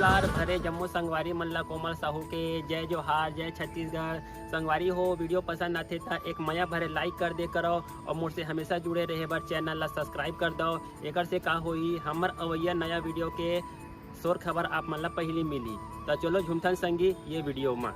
नमस्कार भरे जम्मू संगवारी मन ला कोमल साहू के जय जोहार, जय छत्तीसगढ़। संगवारी हो, वीडियो पसंद आथे तो एक मया भरे लाइक कर दे करो और मुझसे हमेशा जुड़े रहे बर चैनल ला सब्सक्राइब कर दो। एकर से का होई हमर अवैया नया वीडियो के शोर खबर आप मन ला पहली मिली। तो चलो झुमथन संगी ये वीडियो में।